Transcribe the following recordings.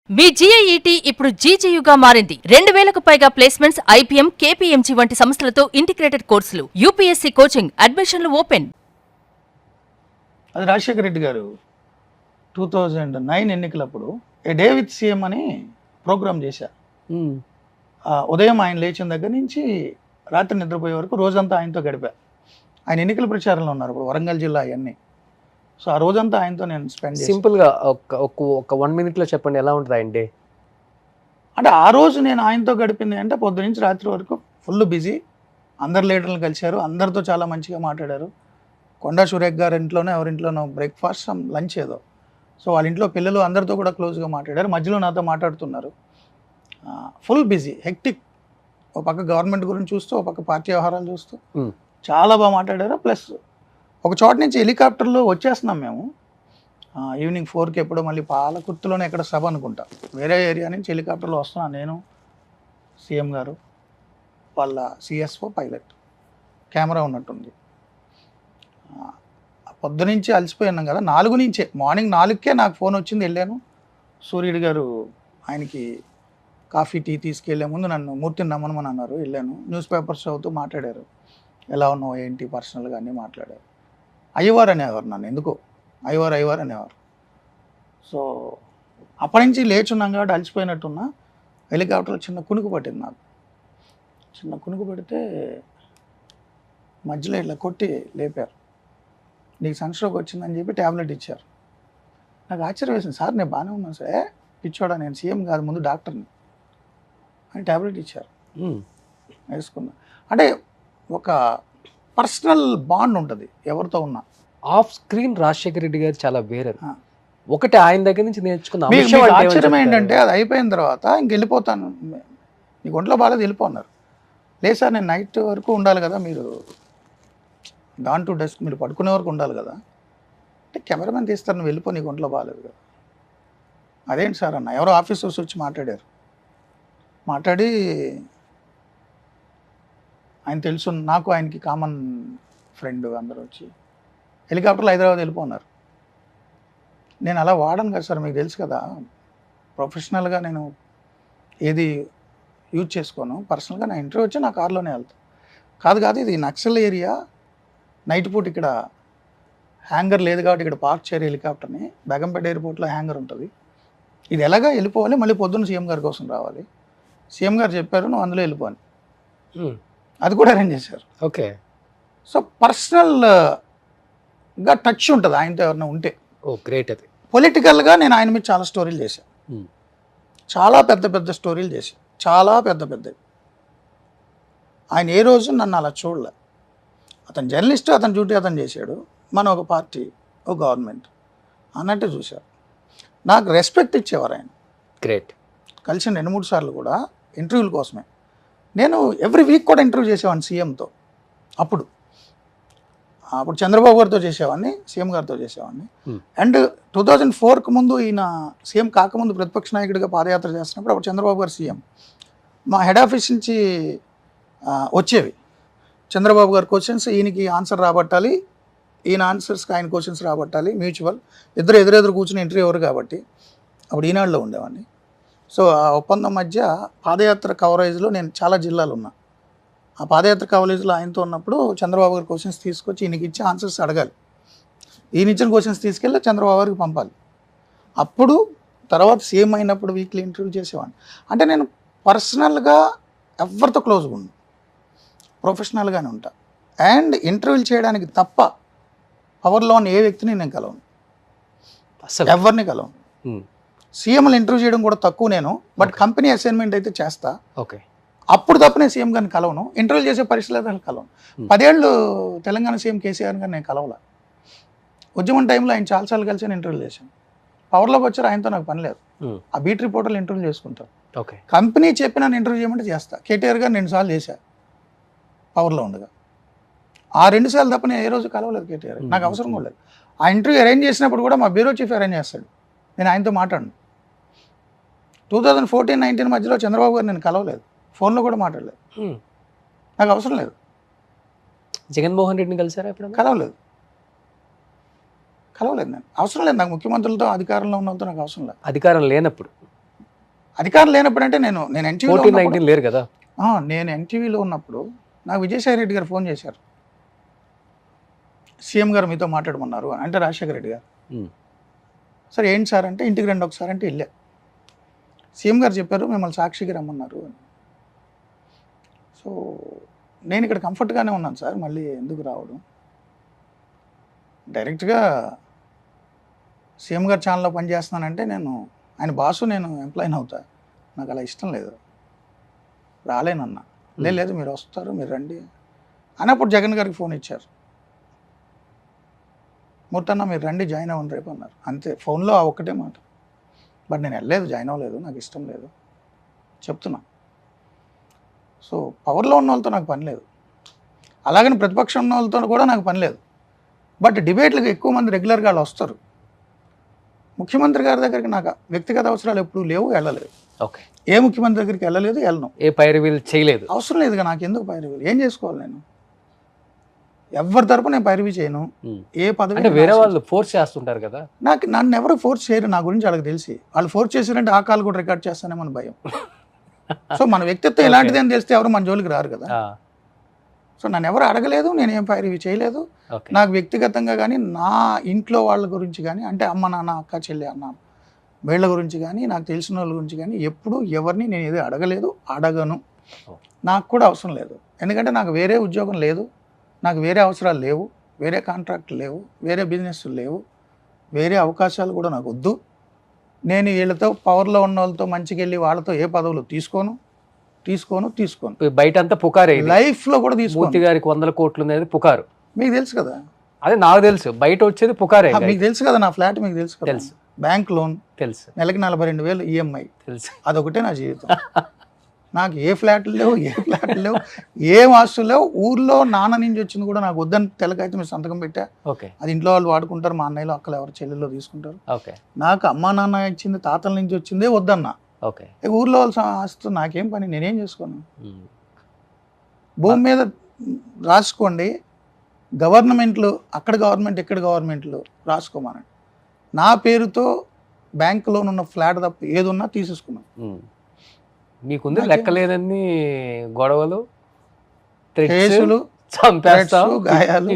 మీ GIET ఇప్పుడు GGUగా మారింది. 2000కు పైగా ప్లేస్మెంట్స్, IPM, KPMG వంటి సంస్థలతో ఇంటిగ్రేటెడ్ కోర్సులు. UPSC కోచింగ్, అడ్మిషన్లు ఓపెన్. అది రాజశేఖర రెడ్డి గారు 2009 ఎన్నికలప్పుడు ఏ డే విత్ సీఎం అని ప్రోగ్రామ్ చేశారు. ఉదయం ఆయన లేచిన దగ్గర నుంచి రాత్రి నిద్రపోయే వరకు రోజంతా ఆయనతో గడిపా. ఆయన ఎన్నికల ప్రచారంలో ఉన్నారు ఇప్పుడు వరంగల్ జిల్లా అవన్నీ. సో ఆ రోజంతా ఆయనతో నేను స్పెండ్ చేశాను. సింపుల్గా ఒక 1 minute చెప్పండి, ఎలా ఉంటుంది ఆయన డే? అంటే ఆ రోజు నేను ఆయనతో గడిపింది అంటే పొద్దు నుంచి రాత్రి వరకు ఫుల్ బిజీ. అందరు లీడర్లను కలిశారు, అందరితో చాలా మంచిగా మాట్లాడారు. కొండా సురేఖ్ గారి ఇంట్లోనే ఎవరింట్లోనో బ్రేక్ఫాస్ట్ లంచ్ ఏదో. సో వాళ్ళ ఇంట్లో పిల్లలు అందరితో కూడా క్లోజ్గా మాట్లాడారు. మధ్యలో నాతో మాట్లాడుతున్నారు. Full busy, hectic. ఒక పక్క గవర్నమెంట్ గురించి చూస్తూ, ఒక పక్క పార్టీ వ్యవహారాలు చూస్తూ చాలా బాగా మాట్లాడారు. ప్లస్ ఒక చోట నుంచి హెలికాప్టర్లో వచ్చేస్తున్నాం మేము. ఈవినింగ్ 4కి ఎప్పుడో మళ్ళీ పాలకుర్తిలోనే ఎక్కడ సభ అనుకుంటా, వేరే ఏరియా నుంచి హెలికాప్టర్లో వస్తున్నాను నేను, సీఎం గారు, వాళ్ళ CSO పైలట్, కెమెరా ఉన్నట్టుంది. పొద్దునుంచి అలసిపోయి ఉన్నాం కదా, 4 నుంచే, మార్నింగ్ 4కే నాకు ఫోన్ వచ్చింది. వెళ్ళాను. సూర్యుడు గారు ఆయనకి కాఫీ టీ తీసుకెళ్లే ముందు నన్ను మూర్తిని నమ్మనమని అన్నారు. వెళ్ళాను. న్యూస్ పేపర్స్ చదువుతూ మాట్లాడారు. ఎలా ఉన్నావు ఏంటి పర్సనల్గా అన్నీ మాట్లాడారు. అయ్యవారు అనేవారు నన్ను, ఎందుకో అయ్యవారు అనేవారు. సో అప్పటి నుంచి లేచున్నాం కాబట్టి అలసిపోయినట్టున్నా. హెలికాప్టర్లో చిన్న కునుకు పట్టింది నాకు. చిన్న కునుకు పడితే మధ్యలో ఇలా కొట్టి లేపారు. నీకు సన్స్ట్రోక్ వచ్చిందని చెప్పి ట్యాబ్లెట్ ఇచ్చారు. నాకు ఆశ్చర్యం వేసింది. సార్ నేను బాగానే ఉన్నాను సార్, పిచ్చోడా నేను సీఎం కాదు ముందు డాక్టర్ని అని ట్యాబ్లెట్ ఇచ్చారు. వేసుకున్నా. అంటే ఒక పర్సనల్ బాండ్ ఉంటుంది ఎవరితో ఉన్నా. ఆఫ్ స్క్రీన్ రాజశేఖర రెడ్డి గారు చాలా వేరే. ఒకటి ఆయన దగ్గర నుంచి నేర్చుకున్న ఆశ్చర్యం ఏంటంటే అది అయిపోయిన తర్వాత ఇంక వెళ్ళిపోతాను, నీకు ఒంట్లో బాగాలేదు వెళ్ళిపోన్నారు. లేదు సార్ నేను నైట్ వరకు ఉండాలి కదా, మీరు డాన్ టు డెస్క్ మీరు పడుకునే వరకు ఉండాలి కదా అంటే కెమెరామెన్ తీస్తారు, నువ్వు వెళ్ళిపో నీకు ఒంట్లో బాగాలేదు కదా. అదేంటి సార్ అన్న, ఎవరో ఆఫీసర్స్ వచ్చి మాట్లాడారు. మాట్లాడి ఆయన తెలుసు నాకు, ఆయనకి కామన్ ఫ్రెండ్, అందరూ వచ్చి హెలికాప్టర్లో హైదరాబాద్ వెళ్ళిపోన్నారు. నేను అలా వాడను కదా సార్, మీకు తెలుసు కదా, ప్రొఫెషనల్గా నేను ఏది యూజ్ చేసుకోను. పర్సనల్గా నా ఇంటర్వ్యూ వచ్చి నా కార్లోనే వెళ్తాను. కాదు ఇది నక్సల్ ఏరియా, నైట్ పూట ఇక్కడ హ్యాంగర్ లేదు కాబట్టి ఇక్కడ పార్క్ చేయరు హెలికాప్టర్ని. బేగంపేట ఎయిర్పోర్ట్లో హ్యాంగర్ ఉంటుంది. ఇది ఎలాగా వెళ్ళిపోవాలి, మళ్ళీ పొద్దున్న సీఎం గారి కోసం రావాలి. సీఎం గారు చెప్పారు నువ్వు అందులో వెళ్ళిపోని, అది కూడా అరేంజ్ చేశారు. ఓకే. సో పర్సనల్గా టచ్ ఉంటుంది ఆయనతో ఎవరైనా ఉంటే. ఓ గ్రేట్. అది పొలిటికల్గా నేను ఆయన మీద చాలా స్టోరీలు చేశాను, చాలా పెద్ద స్టోరీలు చేశాను, చాలా పెద్దవి. ఆయన ఏ రోజు నన్ను అలా చూడలే. అతను జర్నలిస్ట్, అతని డ్యూటీ అతను చేశాడు, మనం ఒక పార్టీ, ఒక గవర్నమెంట్ అన్నట్టు చూశారు. నాకు రెస్పెక్ట్ ఇచ్చేవారు ఆయన. గ్రేట్. కలిసిన 2-3 సార్లు కూడా ఇంటర్వ్యూల కోసమే. నేను ఎవ్రీ వీక్ కూడా ఇంటర్వ్యూ చేసేవాడిని సీఎంతో. అప్పుడు చంద్రబాబు గారితో చేసేవాడిని, సీఎం గారితో చేసేవాడిని. అండ్ 2004కు ముందు, ఈయన సీఎం కాకముందు ప్రతిపక్ష నాయకుడిగా పాదయాత్ర చేస్తున్నప్పుడు అప్పుడు చంద్రబాబు గారు సీఎం. మా హెడ్ ఆఫీస్ నుంచి వచ్చేవి చంద్రబాబు గారి క్వశ్చన్స్, ఈయనకి ఆన్సర్ రాబట్టాలి, ఈయన ఆన్సర్స్కి ఆయన క్వశ్చన్స్ రాబట్టాలి, మ్యూచువల్. ఇద్దరు ఎదురెదురు కూర్చుని ఇంటర్వ్యూ ఎవరు కాబట్టి అప్పుడు ఈనాడులో ఉండేవాడిని. సో ఆ ఒప్పందం మధ్య పాదయాత్ర కవరేజ్లో నేను చాలా జిల్లాలు ఉన్నా. ఆ పాదయాత్ర కవరేజ్లో ఆయనతో ఉన్నప్పుడు చంద్రబాబు గారి క్వశ్చన్స్ తీసుకొచ్చి ఈయనకి ఇచ్చి ఆన్సర్స్ అడగాలి. ఈయన ఇచ్చిన క్వశ్చన్స్ తీసుకెళ్ళి చంద్రబాబు గారికి పంపాలి. అప్పుడు తర్వాత సీఎం అయినప్పుడు వీక్లీ ఇంటర్వ్యూ చేసేవాడిని. అంటే నేను పర్సనల్గా ఎవరితో క్లోజ్గా ఉన్నాను, ప్రొఫెషనల్గానే ఉంటా. అండ్ ఇంటర్వ్యూలు చేయడానికి తప్ప పవర్లో ఉన్న ఏ వ్యక్తిని నేను కలవను, అసలు ఎవరిని కలవను. సీఎంలు ఇంటర్వ్యూ చేయడం కూడా తక్కువ నేను, బట్ కంపెనీ అసైన్మెంట్ అయితే చేస్తా. ఓకే. అప్పుడు తప్ప నేను సీఎం గారిని కలవను, ఇంటర్వ్యూ చేసే పరిస్థితులు కలవను. 10 ఏళ్ళు తెలంగాణ సీఎం కేసీఆర్ గారిని నేను కలవలే. ఉద్యమం టైంలో ఆయన చాలాసార్లు కలిసి నేను ఇంటర్వ్యూ చేశాను. పవర్లోకి వచ్చారు, ఆయనతో నాకు పని లేదు. ఆ బీట్ రిపోర్టర్లు ఇంటర్వ్యూ చేసుకుంటారు. ఓకే. కంపెనీ చెప్పి నన్ను ఇంటర్వ్యూ చేయమంటే చేస్తా. కేటీఆర్ గారు 2 సార్లు చేశా పవర్లో ఉండగా. ఆ 2 సార్లు తప్ప నేను ఏ రోజు కలవలేదు కేటీఆర్, నాకు అవసరం కూడా లేదు. ఆ ఇంటర్వ్యూ అరేంజ్ చేసినప్పుడు కూడా మా బ్యూరో చీఫ్ అరేంజ్ చేస్తాడు, నేను ఆయనతో మాట్లాడను. 2014-19 మధ్యలో చంద్రబాబు గారు నేను కలవలేదు, ఫోన్లో కూడా మాట్లాడలేదు, నాకు అవసరం లేదు. జగన్మోహన్ రెడ్డిని కలిసారా ఎప్పుడు? కలవలేదు నేను, అవసరం లేదు నాకు. ముఖ్యమంత్రులతో, అధికారంలో ఉన్న వాళ్ళతో నాకు అవసరం లేదు. అధికారం లేనప్పుడు అధికారం లేనప్పుడు అంటే నేను ఎన్టీవీలో 14-19 లేరు కదా. నేను ఎన్టీవీలో ఉన్నప్పుడు నాకు విజయసాయి రెడ్డి గారు ఫోన్ చేశారు, సీఎం గారు మీతో మాట్లాడమన్నారు అని. అంటే రాజశేఖర రెడ్డి గారు. సరే ఏంటి సార్ అంటే ఇంటికి రండి ఒకసారి అంటే వెళ్ళా. సీఎం గారు చెప్పారు మిమ్మల్ని సాక్షికి రమ్మన్నారు అని. సో నేను ఇక్కడ కంఫర్ట్గానే ఉన్నాను సార్, మళ్ళీ ఎందుకు రావడం. డైరెక్ట్గా సీఎం గారు ఛానల్లో పనిచేస్తున్నానంటే నేను ఆయన బాసు, నేను ఎంప్లాయీని అవుతా, నాకు అలా ఇష్టం లేదు, రాలేనన్నా. లేదు మీరు వస్తారు మీరు రండి అన్నప్పుడు జగన్ గారికి ఫోన్ ఇచ్చారు, మూర్తన్న మీరు రండి జాయిన్ అవ్వండి రేపు అన్నారు. అంతే, ఫోన్లో ఆ ఒక్కటే మాట. బట్ నేను వెళ్ళలేదు, జాయిన్ అవ్వలేదు, నాకు ఇష్టం లేదు చెప్తున్నా. సో పవర్లో ఉన్న వాళ్ళతో నాకు పని లేదు, అలాగని ప్రతిపక్షం ఉన్న వాళ్ళతో కూడా నాకు పని లేదు. బట్ డిబేట్లకు ఎక్కువ మంది రెగ్యులర్గా వాళ్ళు వస్తారు. ముఖ్యమంత్రి గారి దగ్గరికి నాకు వ్యక్తిగత అవసరాలు ఎప్పుడు లేవు, వెళ్ళలేదు. ఓకే, ఏ ముఖ్యమంత్రి దగ్గరికి వెళ్ళలేదు, వెళ్ళను. ఏ పైరవీలు చేయలేదు, అవసరం లేదుగా నాకు, ఎందుకు పైరవీలు, ఏం చేసుకోవాలి నేను? ఎవరి తరపు నేను పైరవీ చేయను. ఏ పదవి అంటే వేరే వాళ్ళు ఫోర్స్ చేస్తుంటారు కదా. నన్ను ఎవరు ఫోర్స్ చేయరు, నా గురించి వాళ్ళకి తెలిసి. వాళ్ళు ఫోర్స్ చేశారంటే ఆ కాల్ కూడా రికార్డ్ చేస్తానేమని భయం. సో మన వ్యక్తిత్వం ఎలాంటిది అని తెలిస్తే ఎవరు మన జోలికి రారు కదా. సో నన్ను ఎవరు అడగలేదు, నేనేం పైరవీ చేయలేదు. నాకు వ్యక్తిగతంగా కానీ నా ఇంట్లో వాళ్ళ గురించి కానీ, అంటే అమ్మ నాన్న అక్క చెల్లి అన్న వీళ్ళ గురించి కానీ, నాకు తెలిసిన వాళ్ళ గురించి కానీ ఎప్పుడు ఎవరిని నేను ఏదో అడగలేదు, అడగను. నాకు కూడా అవసరం లేదు, ఎందుకంటే నాకు వేరే ఉద్యోగం లేదు, నాకు వేరే అవసరాలు లేవు, వేరే కాంట్రాక్ట్లు లేవు, వేరే బిజినెస్లు లేవు, వేరే అవకాశాలు కూడా నాకు వద్దు. నేను వీళ్ళతో పవర్లో ఉన్న వాళ్ళతో మంచిగా వెళ్ళి వాళ్ళతో ఏ పదవులు తీసుకోను. బయట అంతా పుకారే, లైఫ్లో కూడా తీసుకోను. గారికి 100 కోట్లు అనేది పుకారు, మీకు తెలుసు కదా. అదే నాకు తెలుసు, బయట వచ్చేది పుకారే. మీకు తెలుసు కదా, నా ఫ్లాట్ మీకు తెలుసు కదా, తెలుసు. బ్యాంక్ లోన్ తెలుసు, నెలకి 42,000 ఈఎంఐ తెలుసు. అదొకటే నా జీవితం. నాకు ఏ ఫ్లాట్లు లేవు, ఏం ఆస్తులు లేవు. ఊర్లో నాన్న నుంచి వచ్చింది కూడా నాకు వద్దని తెలకైతే మీరు సంతకం పెట్టా. ఓకే, అది ఇంట్లో వాళ్ళు వాడుకుంటారు, మా అన్నయ్యలు అక్కలు ఎవరు చెల్లెల్లో తీసుకుంటారు. ఓకే, నాకు అమ్మా నాన్న ఇచ్చింది, తాతల నుంచి వచ్చిందే వద్దన్నా. ఓకే, ఊర్లో వాళ్ళ ఆస్తు నాకేం పని, నేనేం చేసుకోను. భూమి మీద రాసుకోండి, గవర్నమెంట్లు అక్కడ గవర్నమెంట్ ఇక్కడ గవర్నమెంట్లు రాసుకోమనండి. నా పేరుతో బ్యాంక్ లోన్ ఉన్న ఫ్లాట్ తప్ప ఏది ఉన్నా తీసేసుకున్నాను. మీకుంది లెక్కలేనన్ని గొడవలు, కేసులు, గాయాలు.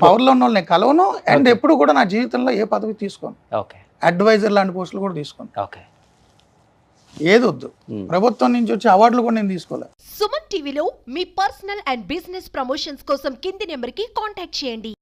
పవర్లో ఉన్న వాళ్ళని కలవను, అండ్ ఎప్పుడు కూడా నా జీవితంలో ఏ పదవి తీసుకోను. అడ్వైజర్ లాంటి పోస్టులు కూడా తీసుకోను. ఏదొద్దు, ప్రభుత్వం నుంచి వచ్చే అవార్డులు కూడా నేను తీసుకోలేదు. సుమన్ టీవీలో మీ పర్సనల్ అండ్ బిజినెస్ ప్రమోషన్స్ కోసం కింది నెంబర్కి కాంటాక్ట్ చేయండి.